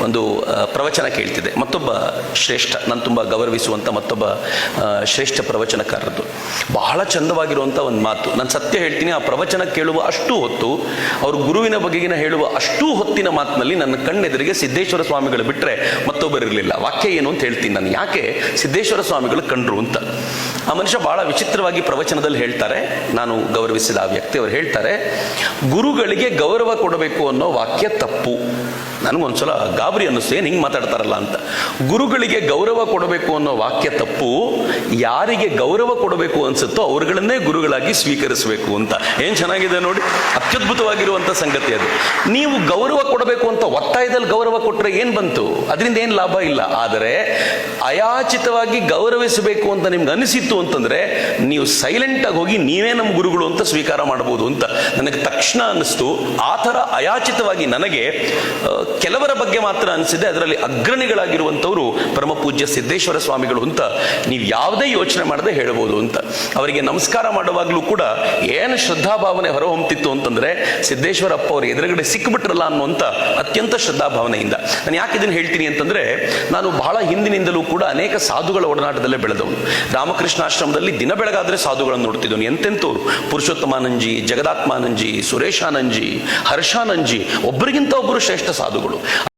ಒಂದು ಪ್ರವಚನ ಕೇಳ್ತಿದ್ದೆ. ಮತ್ತೊಬ್ಬ ಶ್ರೇಷ್ಠ, ನಾನು ತುಂಬ ಗೌರವಿಸುವಂಥ ಮತ್ತೊಬ್ಬ ಶ್ರೇಷ್ಠ ಪ್ರವಚನಕಾರರದ್ದು ಬಹಳ ಚಂದವಾಗಿರುವಂಥ ಒಂದು ಮಾತು. ನಾನು ಸತ್ಯ ಹೇಳ್ತೀನಿ, ಆ ಪ್ರವಚನ ಕೇಳುವ ಅಷ್ಟು ಹೊತ್ತು, ಅವರು ಗುರುವಿನ ಬಗೆಗಿನ ಹೇಳುವ ಅಷ್ಟೂ ಹೊತ್ತಿನ ಮಾತಿನಲ್ಲಿ ನನ್ನ ಕಣ್ಣೆದುರಿಗೆ ಸಿದ್ದೇಶ್ವರ ಸ್ವಾಮಿಗಳು ಬಿಟ್ಟರೆ ಮತ್ತೊಬ್ಬರಿರಲಿಲ್ಲ. ವಾಕ್ಯ ಏನು ಅಂತ ಹೇಳ್ತೀನಿ ನಾನು, ಯಾಕೆ ಸಿದ್ದೇಶ್ವರ ಸ್ವಾಮಿಗಳು ಕಂಡ್ರು ಅಂತ. ಆ ಮನುಷ್ಯ ಬಹಳ ವಿಚಿತ್ರವಾಗಿ ಪ್ರವಚನದಲ್ಲಿ ಹೇಳ್ತಾರೆ, ನಾನು ಗೌರವಿಸಿದ ಆ ವ್ಯಕ್ತಿ ಅವರು ಹೇಳ್ತಾರೆ, ಗುರುಗಳಿಗೆ ಗೌರವ ಕೊಡಬೇಕು ಅನ್ನೋ ವಾಕ್ಯ ತಪ್ಪು. ನನಗೊಂದ್ಸಲ ಗಾಬರಿ ಅನ್ನಿಸ್ತು, ಏನು ಹಿಂಗೆ ಮಾತಾಡ್ತಾರಲ್ಲ ಅಂತ. ಗುರುಗಳಿಗೆ ಗೌರವ ಕೊಡಬೇಕು ಅನ್ನೋ ವಾಕ್ಯ ತಪ್ಪು, ಯಾರಿಗೆ ಗೌರವ ಕೊಡಬೇಕು ಅನ್ಸುತ್ತೋ ಅವರುಗಳನ್ನೇ ಗುರುಗಳಾಗಿ ಸ್ವೀಕರಿಸಬೇಕು ಅಂತ. ಏನು ಚೆನ್ನಾಗಿದೆ ನೋಡಿ, ಅತ್ಯದ್ಭುತವಾಗಿರುವಂಥ ಸಂಗತಿ ಅದು. ನೀವು ಗೌರವ ಕೊಡಬೇಕು ಅಂತ ಒತ್ತಾಯದಲ್ಲಿ ಗೌರವ ಕೊಟ್ಟರೆ ಏನು ಬಂತು? ಅದರಿಂದ ಏನು ಲಾಭ ಇಲ್ಲ. ಆದರೆ ಅಯಾಚಿತವಾಗಿ ಗೌರವಿಸಬೇಕು ಅಂತ ನಿಮ್ಗೆ ಅನಿಸಿತ್ತು ಅಂತಂದ್ರೆ ನೀವು ಸೈಲೆಂಟಾಗಿ ಹೋಗಿ ನೀವೇ ನಮ್ಮ ಗುರುಗಳು ಅಂತ ಸ್ವೀಕಾರ ಮಾಡಬಹುದು ಅಂತ ನನಗೆ ತಕ್ಷಣ ಅನ್ನಿಸ್ತು. ಆ ಥರ ಅಯಾಚಿತವಾಗಿ ನನಗೆ ಕೆಲವರ ಬಗ್ಗೆ ಮಾತ್ರ ಅನಿಸಿದೆ, ಅದರಲ್ಲಿ ಅಗ್ರಣಿಗಳಾಗಿರುವಂಥವರು ಪರಮ ಪೂಜ್ಯ ಸಿದ್ದೇಶ್ವರ ಸ್ವಾಮಿಗಳು ಅಂತ ನೀವು ಯಾವುದೇ ಯೋಚನೆ ಮಾಡದೆ ಹೇಳ್ಬೋದು ಅಂತ. ಅವರಿಗೆ ನಮಸ್ಕಾರ ಮಾಡುವಾಗಲೂ ಕೂಡ ಏನು ಶ್ರದ್ಧಾಭಾವನೆ ಹೊರಹೊಮ್ತಿತ್ತು ಅಂತಂದ್ರೆ, ಸಿದ್ದೇಶ್ವರಪ್ಪ ಅವರು ಎದುರುಗಡೆ ಸಿಕ್ಕಿಬಿಟ್ರಲ್ಲ ಅನ್ನುವಂಥ ಅತ್ಯಂತ ಶ್ರದ್ಧಾಭಾವನೆಯಿಂದ. ನಾನು ಯಾಕೆ ಇದನ್ನು ಹೇಳ್ತೀನಿ ಅಂತಂದ್ರೆ, ನಾನು ಬಹಳ ಹಿಂದಿನಿಂದಲೂ ಕೂಡ ಅನೇಕ ಸಾಧುಗಳ ಒಡನಾಟದಲ್ಲೇ ಬೆಳೆದವನು. ರಾಮಕೃಷ್ಣಾಶ್ರಮದಲ್ಲಿ ದಿನ ಬೆಳಗಾದ್ರೆ ಸಾಧುಗಳನ್ನು ನೋಡ್ತಿದ್ದವನು. ಎಂತೆಂಥವ್ರು, ಪುರುಷೋತ್ತಮಾನಂಜಿ, ಜಗದಾತ್ಮಾನಂಜಿ, ಸುರೇಶಾನಂಜಿ, ಹರ್ಷಾನಂಜಿ, ಒಬ್ಬರಿಗಿಂತ ಒಬ್ಬರು ಶ್ರೇಷ್ಠ ಸಾಧುಗಳು.